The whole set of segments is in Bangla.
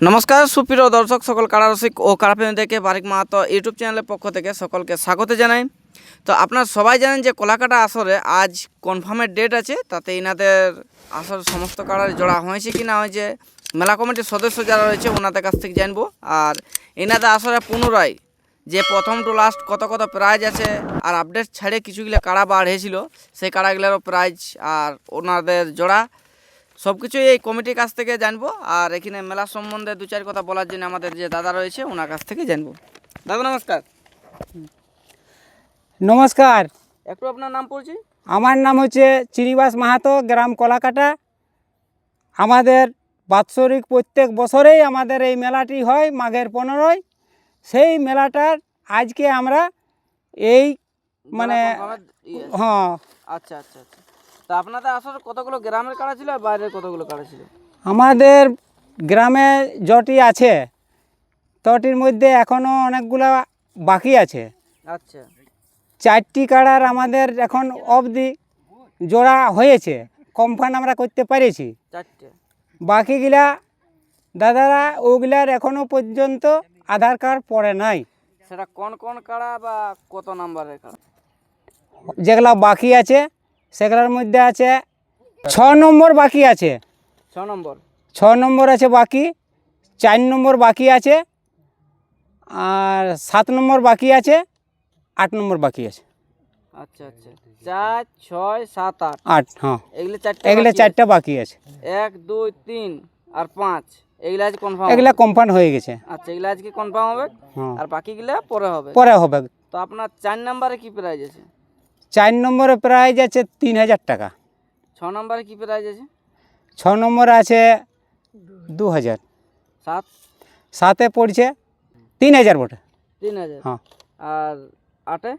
নমস্কার সুপ্রিয় দর্শক সকল কারারসিক ও কারাপ্রেমীদেরকে বারিক মাহাতো ইউটিউব চ্যানেলের পক্ষ থেকে সকলকে স্বাগত জানাই। তো আপনারা সবাই জানেন যে কলাকাটা আসরে আজ কনফার্মের ডেট আছে, তাতে ইনাদের আসর সমস্ত কারার জোড়া হয়েছে কি না হয়েছে মেলা কমিটির সদস্য যারা রয়েছে ওনাদের কাছ থেকে জানবো। আর ইনাদের আসরে পুনরায় যে প্রথম টু লাস্ট কত কত প্রাইজ আছে আর আপডেট ছাড়ে কিছুগুলো কাড়া বাড়িয়েছিল সেই কাড়াগুলোরও প্রাইজ আর ওনাদের জোড়া সব কিছুই এই কমিটির কাছ থেকে জানবো। আর এখানে মেলা সম্বন্ধে দু চার কথা বলার জন্য আমাদের যে দাদা রয়েছে ওনার কাছ থেকে জানবো। দাদা নমস্কার। নমস্কার, একটু আপনার নাম পড়ছি। আমার নাম হচ্ছে শ্রীনিবাস মাহাতো, গ্রাম কলাকাটা। আমাদের বাৎসরিক প্রত্যেক বছরেই আমাদের এই মেলাটি হয় মাঘের 15। সেই মেলাটার আজকে আমরা এই মানে হ্যাঁ আচ্ছা আচ্ছা আচ্ছা। তা আপনাদের আসলে কতগুলো গ্রামের কাড়া ছিল আর বাইরের কতগুলো কাড়া ছিল? আমাদের গ্রামে যটি আছে তটির মধ্যে এখনও অনেকগুলা বাকি আছে। আচ্ছা 4টি কাড়ার আমাদের এখন অবধি জোড়া হয়েছে, কমফার্ম আমরা করতে পেরেছি। 4টে বাকিগুলা দাদারা ওগুলার এখনও পর্যন্ত আধার কার্ড পড়ে নাই। সেটা কোন কোন কাড়া বা কত নাম্বারের কাড়া? যেগুলা বাকি আছে সেগুলোর মধ্যে আছে 6 নম্বর বাকি আছে, 6 নম্বর 6 নম্বর আছে বাকি, 4 নম্বর বাকি আছে, আর 7 নম্বর বাকি আছে, 8 নম্বর বাকি আছে। আচ্ছা আচ্ছা 4 6 7 8 8 হ্যাঁ, এগুলো 4টে এগুলো 4টা বাকি আছে। 1 2 3 আর 5 এগুলো আজ কনফার্ম। এগুলা কমফার্ম হয়ে গেছে। আচ্ছা এগুলো আজকে কনফার্ম হবে হ্যাঁ, আর বাকিগুলো পরে হবে। পরে হবে। তো আপনার 4 নম্বরে কি প্রাইজ আছে? 4 নম্বরে প্রাইজ আছে 3000 টাকা। 6 নম্বরে কি প্রাইজ আছে? 6 নম্বরে আছে 2000। 7 7-এ পড়ছে 3000 বটে। 3000 হ্যাঁ, আর 8-এ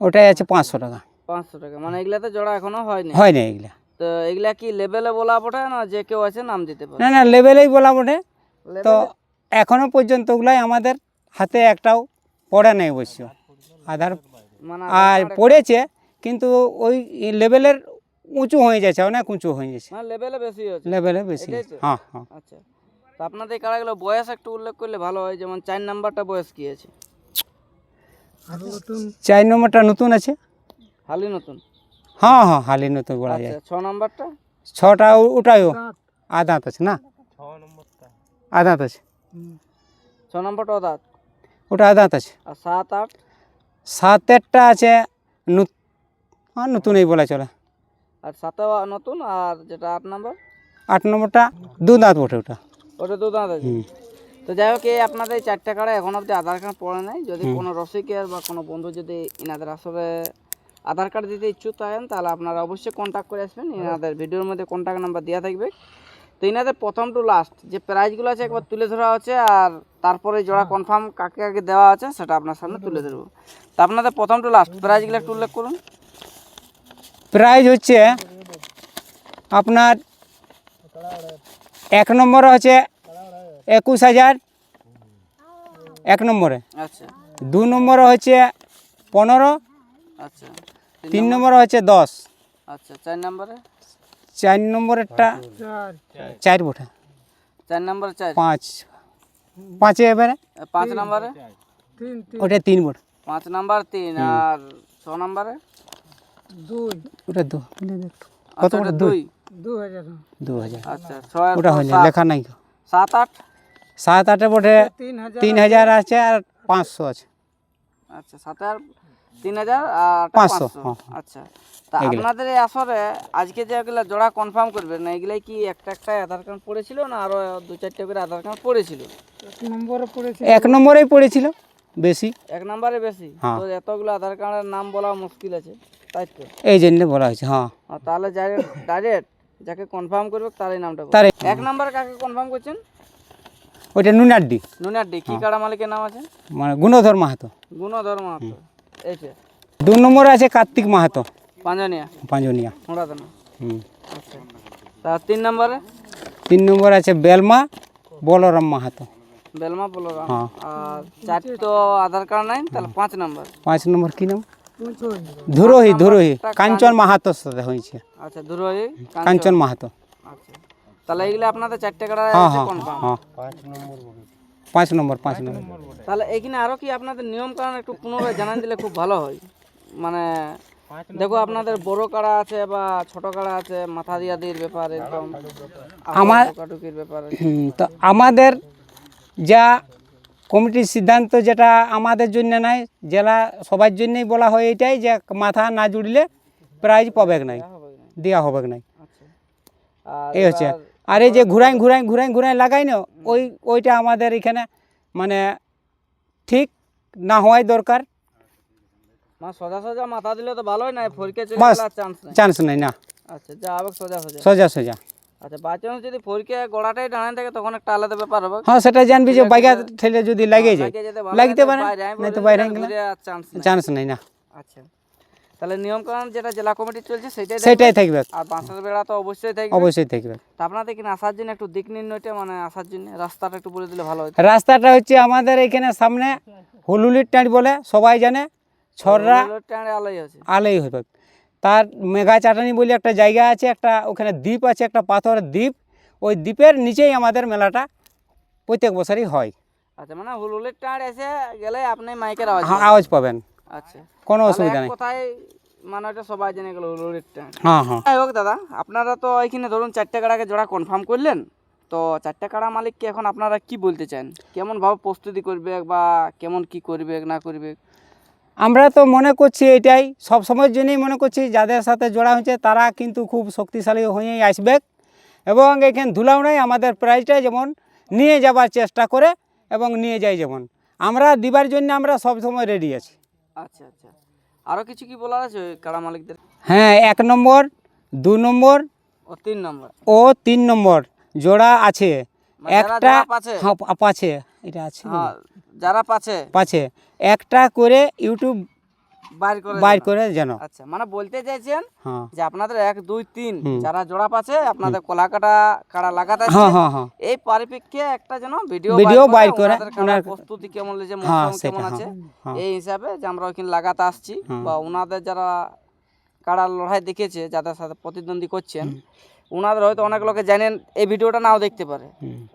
ওটাই আছে 500 টাকা। 500 টাকা। মানে এগুলাতে জোড়া এখনো হয়নি? হয় না এগুলা। তো এগুলা কি লেভেলে বলা পড়ে না যে কেউ আছে নাম দিতে পারে? না না, লেভেলেই বলা বটে। তো এখনও পর্যন্ত ওগুলাই আমাদের হাতে একটাও পড়ে নেই অবশ্য আধার, মানে আর পড়েছে কিন্তু ওই লেভেলের উঁচু হয়ে যাচ্ছে, অনেক উঁচু হয়ে যাচ্ছে, মানে লেভেলে বেশি আছে। লেভেলে বেশি। এটাই তো? হ্যাঁ হ্যাঁ। আচ্ছা তো আপনাদের এই কাড়াগুলো বয়স একটু উল্লেখ করলে ভালো হয়, যেমন 4 নাম্বারটা বয়স কি আছে? 4 নম্বরটা নতুন আছে। হালি নতুন? হ্যাঁ হ্যাঁ, হালি নতুন বলা যায়। আচ্ছা 6 নাম্বারটা? 6টা ওটাইও আদাঁত আছে না? 6 নম্বরটা আদাঁত আছে, 6 নম্বরটা দাঁত ওটা আদাঁত আছে। আর 7 8? 7-এরটা আছে হ্যাঁ নতুনই বলা চলে। আর 7 নতুন, আর যেটা 8 নাম্বার? 8 নম্বরটা দু দাঁত বটে ওটা। ওটা তো দাঁত আছে। তো যাই হোক এই আপনাদের এই 4টে কাড়া এখন অবধি আধার কার্ড পড়ে নাই। যদি কোনো রসিকের বা কোনো বন্ধু যদি ইনাদের আসলে আধার কার্ড দিতে ইচ্ছুক থাকেন তাহলে আপনারা অবশ্যই কন্ট্যাক্ট করে আসবেন। ইনাদের ভিডিওর মধ্যে কন্ট্যাক্ট নাম্বার দেওয়া থাকবে। তো ইনাদের প্রথম টু লাস্ট যে প্রাইজগুলো আছে একবার তুলে ধরা হচ্ছে, আর তারপরে জোড়া কনফার্ম কাকে কাকে দেওয়া আছে সেটা আপনার সামনে তুলে ধরবো। তো আপনাদের প্রথম টু লাস্ট প্রাইজগুলো একটু উল্লেখ করুন। প্রাইজ হচ্ছে আপনার 1 নম্বরে হচ্ছে 21,000 1 নম্বরে, আচ্ছা 2 নম্বরে হচ্ছে 15, আচ্ছা 3 নম্বরে হচ্ছে 10, আচ্ছা 4 নম্বরে? 4 নম্বরেরটা 4 বটে। 4 নম্বরে 4? 5 এবারে 5 নম্বরে? ওটা 3 বটে। 5 নাম্বার 3 আর 6 নম্বরে? 2। ওটা 2 কত বটে? 2000। আচ্ছা 6 ওটা হয়নি, লেখা নাই। 7 8? 7-8 বটে 3000 আছে আর 500 আছে। আচ্ছা 7 আর 3000 আর 500, 500। আচ্ছা তা আপনাদের এই আসরে আজকে যেগুলো জোড়া কনফার্ম করবে না এগুলাই কি একটা একটা আধার কার্ড পড়েছিল না আরো 2-4টা করে আধার কার্ড পড়েছিল? 1 নম্বরেই পড়েছিল বেশি। 1 নম্বরে বেশি? তো এতগুলো আধার কার্ডের নাম বলা মুশকিল আছে তাই তো? এই জন্য বলা হয়েছে। হ্যাঁ তাহলে ডাইরেক্ট যাকে কনফার্ম করবে তারই নামটা বলুন। তার 1 নম্বরে কাকে কনফার্ম করছেন? ওইটা নুনাড্ডি। নুনাড্ডি কি কাড়া মালিকের নাম আছে? মানে গুণধর মাহাতো। গুণধর মাহাতো। এইটা 2 নম্বরে আছে কার্তিক মাহাতো, পাঁজনিয়া পাঁজনিয়া। মোড়াদানা। আচ্ছা তা 3 নম্বরে? 3 নম্বরে আছে বেলমা বলরাম মাহাতো। বেলমা বলরাম। হ্যাঁ। আর 4 তো আধার কার্ড নাই, তাহলে 5 নম্বর? 5 নম্বর কি নাম? ধুরোহি কাঞ্চন মাহাতোর সাথে হয়েছে। আচ্ছা ধুরোহি কাঞ্চন মাহাতো। আচ্ছা তাহলে এইগুলো আপনাদের 4টে কাড়া হ্যাঁ আছে হ্যাঁ কনফার্ম। হ্যাঁ 5 নম্বর। তাহলে এইখানে আরো কি আপনাদের নিয়ম কানুন একটু পুনরায় জানান দিলে খুব ভালো হয়। মানে দেখো আপনাদের বড় কাড়া আছে বা ছোট কাড়া আছে, মাথা দিয়া দির ব্যাপার এরকম আমার টুকির ব্যাপার আছে। তো আমাদের যা কমিটির সিদ্ধান্ত যেটা আমাদের জন্য নাই, জেলা সবার জন্যই বলা হয় এটাই যে মাথা না জুড়লে প্রাইজ পাবে নাই, দেওয়া হবে নাই। আচ্ছা, আর এই হচ্ছে। এবার আর এই যে ঘুরাই লাগাই না, ওইটা আমাদের এখানে মানে ঠিক না হওয়াই দরকার। মানে সোজা সোজা মাথা দিলে তো ভালোই নাই, ফরকে চলে বাস। গেলে চান্স নাই। চান্স নাই না, আচ্ছা, যা হবে সোজা। সোজা। আচ্ছা, বাই চান্স যদি ফরকে গোড়াটাই ডানে থাকে তখন একটা আলাদা ব্যাপার হবে। হ্যাঁ সেটা জানবি যে বাইকা ঠেলে যদি লাগে যায়, লাগিয়ে যেতে ভালো লাগতে লাগে, পারে, বাইরে আমি নাই তো বলে বাইরে দিলাম, ঘুরে আর চান্স নাই। চান্স নাই না। আচ্ছা, তাহলে নিয়ম কানুন যেটা জেলা কমিটি চলছে সেটাই থাকবে, আর বাঁশের বেড়া তো অবশ্যই থাকবে। অবশ্যই থাকবে। তা আপনাদের এখানে আসার জন্য একটু দিক নির্ণয়টা মানে আসার জন্য রাস্তাটা একটু বলে দিলে ভালো হতো। রাস্তাটা হচ্ছে আমাদের এখানে সামনে হুলুলির টাঁড় বলে সবাই জানে, ছড়রা টাঁড়ে আলোই আছে। আলেই হবে। তার মেঘা চাটানি বলে একটা জায়গা আছে, একটা ওখানে দ্বীপ আছে, একটা পাথরের দ্বীপ, ওই দ্বীপের নিচেই আমাদের মেলাটা প্রত্যেক বছরই হয়। আচ্ছা, মানে হুলুলির টাঁড় এসে গেলে আপনি মাইকের আওয়াজ হ্যাঁ আওয়াজ পাবেন, আচ্ছা, কোনো তাহলে অসুবিধা এক নেই। কথায় মানে এটা সবাই জেনে গেল হুলুলির টাঁড়। হ্যাঁ যাই হোক দাদা, আপনারা তো এখানে ধরুন 4টে কাড়াকে জোড়া কনফার্ম করলেন, তো 4টে কাড়া মালিককে এখন আপনারা কি বলতে চান, কেমন ভাবে প্রস্তুতি করবে বা কেমন কি করবে না করবে? আমরা তো মনে করছি এটাই, সব সময়ের জন্যই মনে করছি যাদের সাথে জোড়া হয়েছে তারা কিন্তু খুব শক্তিশালী হয়েই আসবে, এবং এখানে ধুলাও নাই, আমাদের প্রাইজটা যেমন নিয়ে যাবার চেষ্টা করে এবং নিয়ে যাই, যেমন আমরা দিবার জন্য আমরা সব সময় রেডি আছি। আচ্ছা, আরো কিছু কি বলার আছে ওই কাড়া মালিকদের? হ্যাঁ, 1 নম্বর 2 নম্বর ও 3 নম্বর ও 3 নম্বর জোড়া আছে, মানে যারা একটা জোড়া পাচ্ছে? হ্যাঁ পাছে, এটা আছে হ্যাঁ, যারা পাচ্ছে পাছে, একটা করে ইউটিউব বাইর যেন। করে যেন। আচ্ছা, মানে বলতে চাইছেন হ্যাঁ যে আপনাদের 1 2 3 যারা জোড়া পাচ্ছে আপনাদের কলাকাটা কাড়া লাগাতে আছে, হ্যাঁ এই পরিপ্রেক্ষিতে একটা যেন ভিডিও বাইর করে ওনাদের কাড়ার ওনার প্রস্তুতি কেমন লেগেছে, হ্যাঁ মৌসুম কেমন সেটা আছে, হ্যাঁ এই হিসাবে যে আমরা ওখানে লাগাতে আসছি, বা ওনাদের যারা কাড়ার লড়াই দেখেছে যাদের সাথে প্রতিদ্বন্দ্বী করছেন, ওনাদের হয়তো অনেক লোকে জানেন এই ভিডিওটা নাও দেখতে পারে,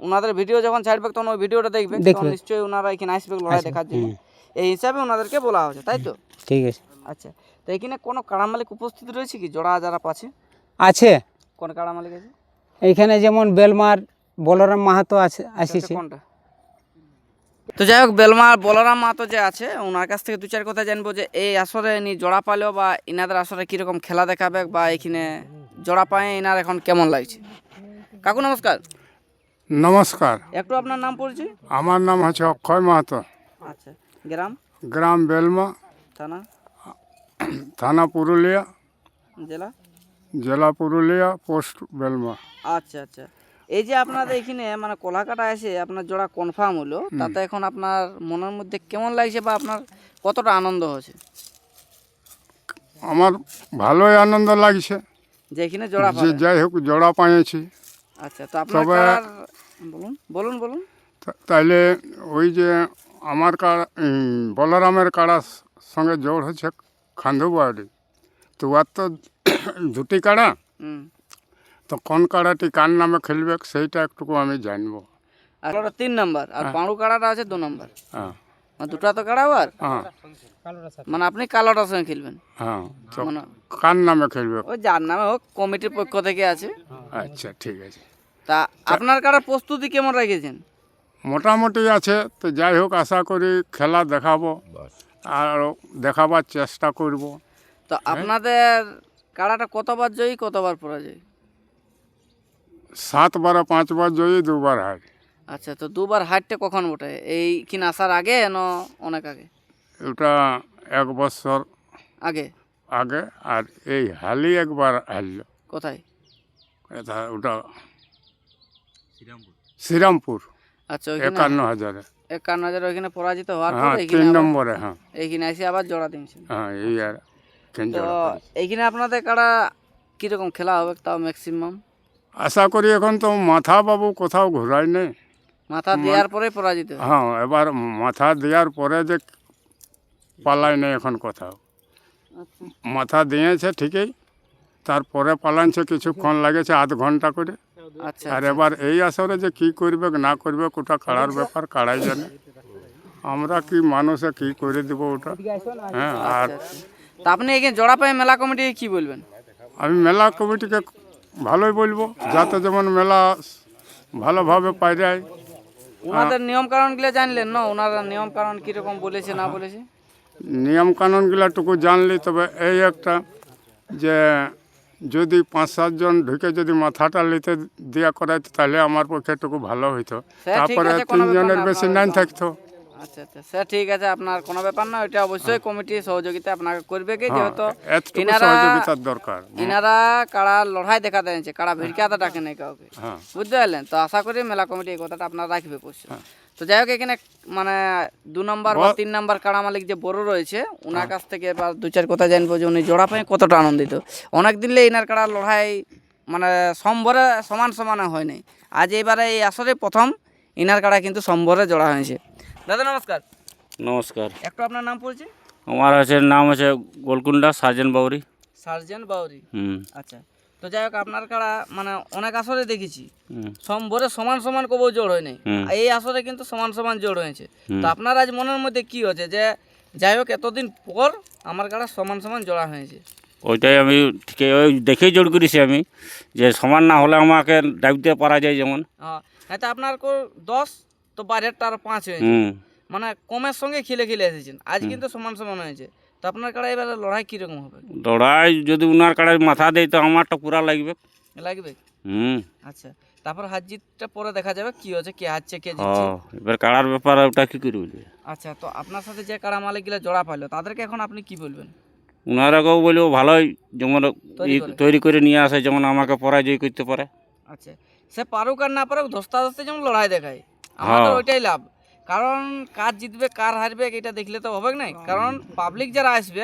ওনাদের ভিডিও যখন ছাড়বে তখন ওই ভিডিওটা দেখবে, তখন নিশ্চয়ই ওনারা এখানে আসবে লড়াই দেখার জন্য, এই হিসাবে ওনাদেরকে বলা হয়েছে, তাই তো? ঠিক আছে। আচ্ছা, তো এখানে কোনো কাড়া মালিক উপস্থিত রয়েছে কি জোড়া যারা পাচ্ছে? আছে কোন কাড়া মালিক আছে? এইখানে যেমন বেলমার বলরাম মাহাতো আছে, আসিছে। কোনটা? তো যাই হোক, বেলমার বলরাম মাহাতো যে আছে ওনার কাছ থেকে 2-4 কথা জানবো যে এই আসরে ইনি জোড়া পাইলেও বা ইনাদের আসরে কীরকম খেলা দেখাবে, বা এখানে জোড়া পায়ে ইনার এখন কেমন লাগছে। কাকু নমস্কার। নমস্কার, একটু আপনার নাম পরিচয়? আমার নাম হচ্ছে অক্ষয় মাহাতো, আচ্ছা, গ্রাম? গ্রাম বেলমা, থানা? থানা পুরুলিয়া, জেলা? জেলা পুরুলিয়া, পোস্ট বেলমা। আচ্ছা, এই যে আপনাদের এখানে মানে কলাকাটা এসে আপনার জোড়া কনফার্ম হলো, তাতে এখন আপনার মনের মধ্যে কেমন লাগছে বা আপনার কতটা আনন্দ হয়েছে? আমার ভালোই আনন্দ লাগছে যে এখানে জোড়া যে পাবে। যাই হোক জোড়া পাইছি। আচ্ছা, তো আপনার তবে- কাড়ার বলুন। তাইলে ওই যে আমার কাড়া বলরামের কাড়ার সঙ্গে জোড় হচ্ছে খান্দুবাড়ি, তো আর তো দুটি কাড়া, হুম, তো কোন কাড়াটি কার নামে খেলবে সেইটা একটুকু আমি জানবো। আর ওটা 3 নম্বর, আর পাঁড়ু কাড়াটা আছে 2 নম্বর, হ্যাঁ মানে দুটা তো কাড়া আর হ্যাঁ মানে আপনি কালোটার সঙ্গে খেলবেন, হ্যাঁ, তো মানে কার নামে খেলবে? ওই যার নামে হোক কমিটির পক্ষ থেকে আছে। আচ্ছা ঠিক আছে, তা আপনার কাড়ার প্রস্তুতি কেমন রেখেছেন? মোটামুটি আছে, তো যাই হোক আশা করি খেলা দেখাবো আর দেখাবার চেষ্টা করব। তো আপনাদের কাড়াটা কতবার জয়ী কতবার পরাজয়? 7 বার 5 বার জয়ী, 2 বার হার। আচ্ছা, তো 2বার হারটা কখন ওঠে, এইখানে আসার আগে না অনেক আগে? ওটা 1 বছর আগে। আগে, আর এই হালি একবার হারল। কোথায়? এটা ওটা শ্রীরামপুর, আচ্ছা, ওইখানে 51,000। 51,000 ওইখানে পরাজিত হওয়ার পর হ্যাঁ, এইখানে 3 আবার- নম্বরে। হ্যাঁ এইখানে এসে আবার জোড়া দিয়েছেন। হ্যাঁ, এই আর তো এইখানে আপনাদের কাড়া কীরকম খেলা হবে তাও ম্যাক্সিমাম? আশা করি এখন তো মাথা বাবু কোথাও ঘোরাই নেই। মাথা দেওয়ার পরেই পরাজিত হয়। হ্যাঁ, এবার মাথা দেওয়ার পরে যে পালাই নেই এখন কোথাও। মাথা দিয়েছে ঠিকই, তারপরে পালানছে কিছুক্ষণ লাগেছে, আধ ঘন্টা করে। আচ্ছা আর এবার এই আসরে যে কি করবে না করবে ওটা কাড়ার ব্যাপার, কাড়াই জানে। আমরা কি মানুষে কি করে দেবো ওটা। হ্যাঁ, আর তা আপনি এখানে জোড়া পায়ে মেলা কমিটিকে কি বলবেন? আমি মেলা কমিটিকে ভালোই বলবো, যাতে যেমন মেলা ভালোভাবে পাই যায়। ওনাদের নিয়ম কারণগুলো জানলেন না? ওনারা নিয়ম কারণ কীরকম বলেছে না বলেছে? নিয়ম কানুনগুলাটুকু জানলি তবে এই একটা যে যদি 5-7 জন ঢুকে যদি মাথাটা নিতে দেওয়া করাইতো তাহলে আমার পক্ষে একটু ভালো হইতো। ঠিক তারপরে আছে, কোনো 3 ব্যাপার জনের না, বেশি আপনার নাই থাকতো। আচ্ছা আচ্ছা স্যার, ঠিক আছে, আপনার কোনো ব্যাপার না, ওইটা অবশ্যই কমিটি সহযোগিতা আপনাকে করবে কি, যেহেতু এতটুকু ইনারা সহযোগিতার দরকার। ইনারা কাড়া লড়াই দেখা দিয়েছে, কাড়া ভিড়কাতে ডাকে নাই কাউকে, হ্যাঁ, বুঝতে পারলেন? তো আশা করি মেলা কমিটি এই কথাটা আপনার রাখবে কোশ্চেন। তো যাই হোক, এখানে মানে 2 নম্বর বা 3 নম্বর কাড়া মালিক যে বড় রয়েছে ওনার কাছ থেকে এবার 2-4 কথা জানবো যে উনি জোড়া পায়ে কতটা আনন্দিত। অনেক দিনলে ইনার কাড়া লড়াই মানে সম্ভরে সমান সমানে হয় নাই, আজ এবারে এই আসরে প্রথম ইনার কাড়া কিন্তু সম্ভরে জোড়া হয়েছে। দাদা নমস্কার। নমস্কার, একটু আপনার নাম পড়ছে? আমার নাম আছে গোলকুন্ডা সার্জেন বাউরি। সার্জেন্ট বাউরি। হুম আচ্ছা, তো যাই হোক, আপনার কাড়া মানে অনেক আসরে দেখেছি হুম। সম্ভরে সমান সমান কবু জোড় হয় নাই, হুম। এই আসরে কিন্তু সমান সমান জোড় হয়েছে। তো আপনার আজ মনের মধ্যে কি হচ্ছে যে যাই হোক এতদিন পর আমার কাড়া সমান সমান জোড়া হয়েছে? ওইটাই আমি ঠিক ওই দেখেই জোর করেছি আমি, যে সমান না হলে আমাকে ডাকতে পারা যায় যেমন। হ্যাঁ, তো আপনার 10 তো বাইরেরটা আর 5 হয়েছে, হুম। মানে কমের সঙ্গে খেলে খেলে এসেছেন, আজ কিন্তু সমান সমান হয়েছে। তো আপনার কাড়া এবারে লড়াই কীরকম হবে? লড়াই যদি উনার কাড়ায় মাথা দেয় তো আমারটা পুরা লাগবে। লাগবে? হুম। আচ্ছা, তারপর হার জিতটা পরে দেখা যাবে কি হচ্ছে, কে হারছে কে ও জিতছে। এবার কাড়ার ব্যাপার ওটা কী করে বলবে? আচ্ছা, তো আপনার সাথে যে কাড়া মালিকগুলো জোড়া পাইলো তাদেরকে এখন আপনি কি বলবেন? উনারাকেও বলবো ভালোই যেমন তৈরি করে। তৈরি করে নিয়ে আসে, যেমন আমাকে পরাজয় করতে পারে। আচ্ছা, সে পারুক আর না পারুক, ধস্তাধস্তি যেমন লড়াই দেখায়, আমাদের ওইটাই লাভ। কারণ কার জিতবে কার হারবে এটা দেখলে তো হবে না, কারণ পাবলিক যারা আসবে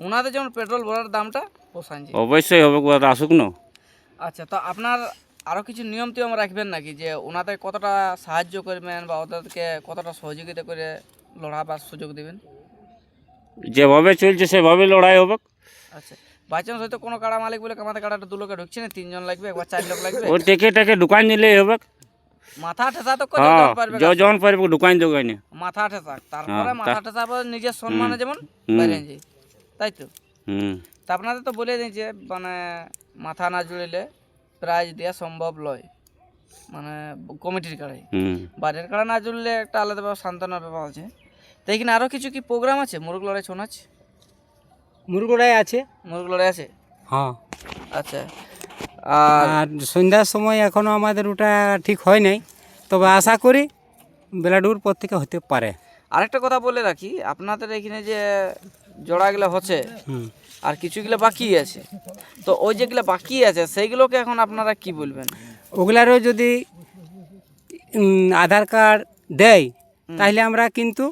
ওনাদের যেমন পেট্রোল ভরার দামটা পোষায়। অবশ্যই হবে, ওরা আসুক না। আচ্ছা, তো আপনার আরও কিছু নিয়ম টিয়ম রাখবেন নাকি, যে ওনাদের কতটা সাহায্য করবেন বা ওদেরকে কতটা সহযোগিতা করে লড়াবার সুযোগ দেবেন? যেভাবে চলছে সেভাবে লড়াই হবে। আচ্ছা, বাই চান্স হয়তো কোনো কাড়া মালিক বলে আমাদের কাড়াটা 2 লোকে ঢুকছে না, 3 জন লাগবে, একবার 4 লোক লাগবে, ও টেকে টেকে দোকান নিলেই হবে। মাথা ঠেসা তো করে হ্যাঁ, পারবে, যখন পারবে দোকান দোকানে মাথা ঠেসা, তারপরে হ্যাঁ, মাথা ঠেসা পর নিজের সম্মানে যেমন বাইরে যায়, তাই তো? হুম। তা আপনাদের তো বলে দিয়েছে মানে মাথা না জুড়িলে প্রাইজ দেওয়া সম্ভব নয়, মানে কমিটির কাড়াই। হুম। বাইরের কাড়া না জুড়লে একটা আলাদা ব্যাপার, সান্ত্বনার ব্যাপার আছে। তো এখানে আরও কিছু কি প্রোগ্রাম আছে? মুরগ লড়াই, ছৌ নাচ, মুরগুড়াই আছে। মুরগ লড়াই আছে? হ্যাঁ, আচ্ছা, আর আর সন্ধ্যার সময় এখনও আমাদের ওটা ঠিক হয় নাই, তবে আশা করি বেলাডুর পর থেকে হতে পারে। আরেকটা কথা বলে রাখি, আপনাদের এখানে যে জোড়াগুলো হচ্ছে হুম। আর কিছুগুলো বাকি আছে, তো ওই যেগুলো বাকি আছে সেইগুলোকে এখন আপনারা কি বলবেন? ওগুলারও যদি আধার কার্ড দেয় তাহলে আমরা কিন্তু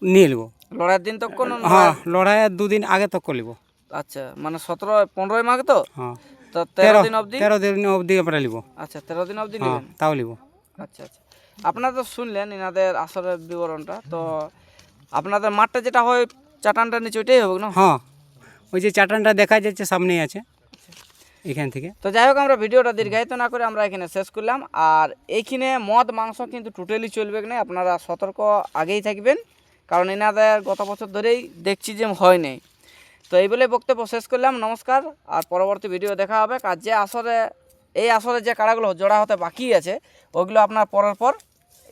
নিয়ে নেব। লড়াইয়ের দিন তো কোনো হ্যাঁ, লড়াইয়ের 2 দিন আগে তো করলিব। আচ্ছা, মানে 17-15 মাঘ তো, হ্যাঁ, তো 13 দিন অবধি। 13 দিন অবধি আমরা নিব। আচ্ছা, 13 দিন অবধি হ্যাঁ, নেবেন? তাও নিব। আচ্ছা আচ্ছা, আপনারা তো শুনলেন এনাদের আসরের বিবরণটা। তো আপনাদের মাঠটা যেটা হয় চাটানটা নিচে, ওইটাই হবে না? হ্যাঁ, ওই যে চাটানটা দেখা যাচ্ছে সামনেই আছে এখান থেকে। তো যাই হোক, আমরা ভিডিওটা দীর্ঘায়িত না করে আমরা এখানে শেষ করলাম। আর এইখানে মদ মাংস কিন্তু টোটালি চলবে না, আপনারা সতর্ক আগেই থাকবেন, কারণ এনাদের গত বছর ধরেই দেখছি যে হয় নাই। তো এই বলে বক্তব্য শেষ করলাম, নমস্কার। আর পরবর্তী ভিডিও দেখা হবে। আর যে আসরে এই আসরে যে কাড়াগুলো জোড়া হতে বাকি আছে ওগুলো আপনার পরের পর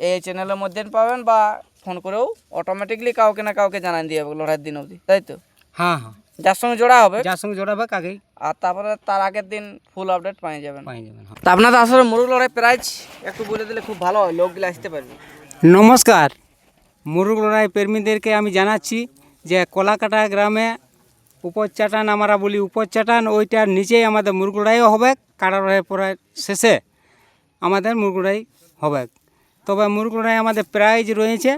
এই চ্যানেলের মধ্যে পাবেন, বা ফোন করেও অটোমেটিকলি কাউকে না কাউকে জানান দিয়ে হবে লড়াইয়ের দিন অবধি, তাই তো? হ্যাঁ হ্যাঁ, যার সঙ্গে জোড়া হবে, যার সঙ্গে জোড়াবে আগেই আর তারপরে তার আগের দিন ফুল আপডেট পেয়ে যাবেন। পাই যাবেন। হ্যাঁ। তা আপনাদের আসলে মুরগ লড়াই প্রাইজ একটু বলে দিলে খুব ভালো হয়, লোকগুলো আসতে পারবে। নমস্কার, মুরগ লড়াই প্রেমীদেরকে আমি জানাচ্ছি যে কলাকাটা গ্রামে উপর চাটান, আমরা বলি উপর চাটান, ওইটার নিচেই আমাদের মুরগ লড়াইও হবে। কাড়া লড়াই পড়ার শেষে আমাদের মুরগ লড়াই হবে। তবে মুরগ লড়াই আমাদের প্রাইজ রয়েছে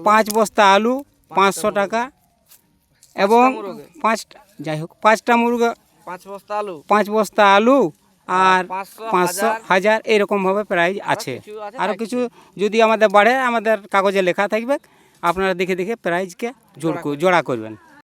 5 বস্তা আলু 500 টাকা, এবং 5টা মুরগ 5 বস্তা আলু, 5 বস্তা আলু আর 500, 500, 1000 এরকমভাবে প্রাইজ আছে। কিছু আছে, আরও কিছু যদি আমাদের বাড়ে আমাদের কাগজে লেখা থাকবে, আপনারা দেখে দেখে প্রাইজকে জোড়া করবেন।